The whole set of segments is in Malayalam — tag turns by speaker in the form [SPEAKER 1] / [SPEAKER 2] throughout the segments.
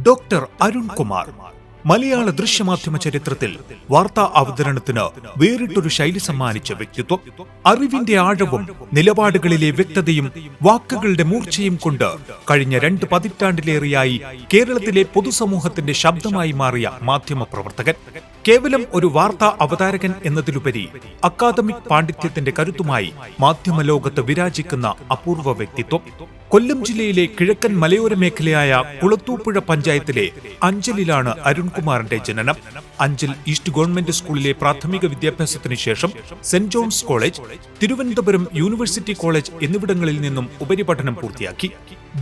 [SPEAKER 1] ഡോക്ടർ അരുൺകുമാർ മലയാള ദൃശ്യമാധ്യമ ചരിത്രത്തിൽ വാർത്താ അവതരണത്തിന് വേറിട്ടൊരു ശൈലി സമ്മാനിച്ച വ്യക്തിത്വം. അറിവിന്റെ ആഴവും നിലപാടുകളിലെ വ്യക്തതയും വാക്കുകളുടെ മൂർച്ചയും കൊണ്ട് കഴിഞ്ഞ 2 പതിറ്റാണ്ടിലേറെയായി കേരളത്തിലെ പൊതുസമൂഹത്തിന്റെ ശബ്ദമായി മാറിയ മാധ്യമ പ്രവർത്തകൻ. കേവലം ഒരു വാർത്താ അവതാരകൻ എന്നതിലുപരി അക്കാദമിക് പാണ്ഡിത്യത്തിന്റെ കരുത്തുമായി മാധ്യമ ലോകത്ത് വിരാജിക്കുന്ന അപൂർവ വ്യക്തിത്വം. കൊല്ലം ജില്ലയിലെ കിഴക്കൻ മലയോര മേഖലയായ കുളത്തൂപ്പുഴ പഞ്ചായത്തിലെ അഞ്ചലിലാണ് അരുൺകുമാറിന്റെ ജനനം. അഞ്ചൽ ഈസ്റ്റ് ഗവൺമെന്റ് സ്കൂളിലെ പ്രാഥമിക വിദ്യാഭ്യാസത്തിനു ശേഷം saint John's college, Thiruvananthapuram university college എന്നിവിടങ്ങളിൽ നിന്നും ഉപരിപഠനം പൂർത്തിയാക്കി.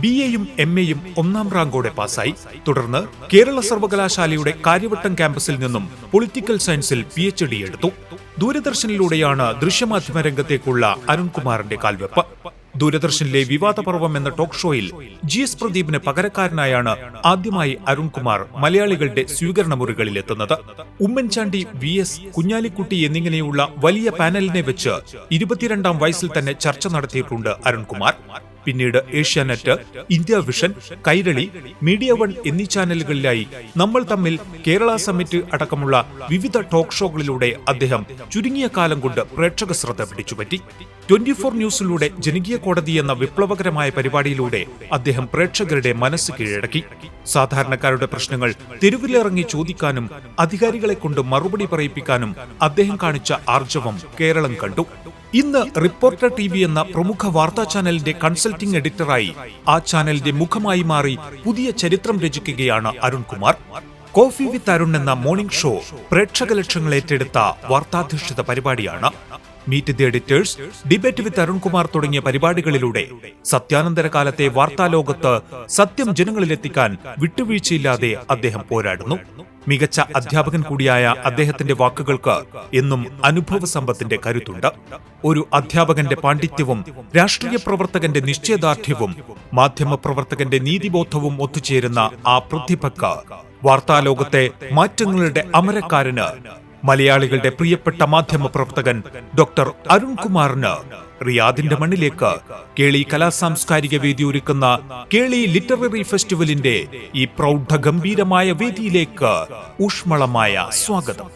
[SPEAKER 1] BA-യും MA-യും 1ാം റാങ്കോടെ പാസായി. തുടർന്ന് കേരള സർവകലാശാലയുടെ കാര്യവട്ടം ക്യാമ്പസിൽ നിന്നും പൊളിറ്റിക്കൽ സയൻസിൽ PhD എടുത്തു. ദൂരദർശനിലൂടെയാണ് ദൃശ്യമാധ്യമ രംഗത്തേക്കുള്ള അരുൺകുമാറിന്റെ കാൽവെപ്പ്. ദൂരദർശനിലെ വിവാദപർവം എന്ന ടോക്ക് ഷോയിൽ GS പ്രദീപിന് പകരക്കാരനായാണ് ആദ്യമായി അരുൺകുമാർ മലയാളികളുടെ സ്വീകരണ മുറികളിലെത്തുന്നത്. ഉമ്മൻചാണ്ടി, VS, കുഞ്ഞാലിക്കുട്ടി എന്നിങ്ങനെയുള്ള വലിയ പാനലിനെ വെച്ച് 22ാം വയസ്സിൽ തന്നെ ചർച്ച നടത്തിയിട്ടുണ്ട് അരുൺകുമാർ. പിന്നീട് Asianet, India vision, Kairali, media 1 എന്നീ ചാനലുകളിലായി നമ്മൾ തമ്മിൽ, കേരള സമ്മിറ്റ് അടക്കമുള്ള വിവിധ ടോക്ക് ഷോകളിലൂടെ അദ്ദേഹം ചുരുങ്ങിയ കാലം കൊണ്ട് പ്രേക്ഷക ശ്രദ്ധ പിടിച്ചുപറ്റി. 24 ന്യൂസിലൂടെ ജനകീയ കോടതി എന്ന വിപ്ലവകരമായ പരിപാടിയിലൂടെ അദ്ദേഹം പ്രേക്ഷകരുടെ മനസ്സ് കീഴടക്കി. സാധാരണക്കാരുടെ പ്രശ്നങ്ങൾ തെരുവിലിറങ്ങി ചോദിക്കാനും അധികാരികളെ കൊണ്ട് മറുപടി പറയിപ്പിക്കാനും അദ്ദേഹം കാണിച്ച ആർജവം കേരളം കണ്ടു. ഇന്ന് റിപ്പോർട്ടർ TV എന്ന പ്രമുഖ വാർത്താ ചാനലിന്റെ കൺസൾട്ടിംഗ് എഡിറ്ററായി ആ ചാനലിന്റെ മുഖമായി മാറി പുതിയ ചരിത്രം രചിക്കുകയാണ് അരുൺകുമാർ. കോഫി വിത്ത് അരുൺ എന്ന മോർണിംഗ് ഷോ പ്രേക്ഷക ലക്ഷങ്ങൾ ഏറ്റെടുത്ത വാർത്താധിഷ്ഠിത പരിപാടിയാണ്. Meet the editors, debate with Arunkumar തുടങ്ങിയ പരിപാടികളിലൂടെ സത്യാനന്തര കാലത്തെ വാർത്താലോകത്ത് സത്യം ജനങ്ങളിലെത്തിക്കാൻ വിട്ടുവീഴ്ചയില്ലാതെ അദ്ദേഹം പോരാടുന്നു. മികച്ച അധ്യാപകൻ കൂടിയായ അദ്ദേഹത്തിന്റെ വാക്കുകൾക്ക് എന്നും അനുഭവ സമ്പത്തിന്റെ കരുത്തുണ്ട്. ഒരു അധ്യാപകന്റെ പാണ്ഡിത്യവും രാഷ്ട്രീയ പ്രവർത്തകന്റെ നിശ്ചയദാർഢ്യവും മാധ്യമ പ്രവർത്തകന്റെ നീതിബോധവും ഒത്തുചേരുന്ന ആ പ്രതിഭക്ക്, വാർത്താലോകത്തെ മാറ്റങ്ങളുടെ അമരക്കാരന്, മലയാളികളുടെ പ്രിയപ്പെട്ട മാധ്യമ പ്രവർത്തകൻ ഡോക്ടർ അരുൺകുമാറിന് റിയാദിന്റെ മണ്ണിലേക്ക് കേളി കലാസാംസ്കാരിക വേദി ഒരുക്കുന്ന കേളി ലിറ്റററി ഫെസ്റ്റിവലിന്റെ ഈ പ്രൗഢഗംഭീരമായ വേദിയിലേക്ക് ഊഷ്മളമായ സ്വാഗതം.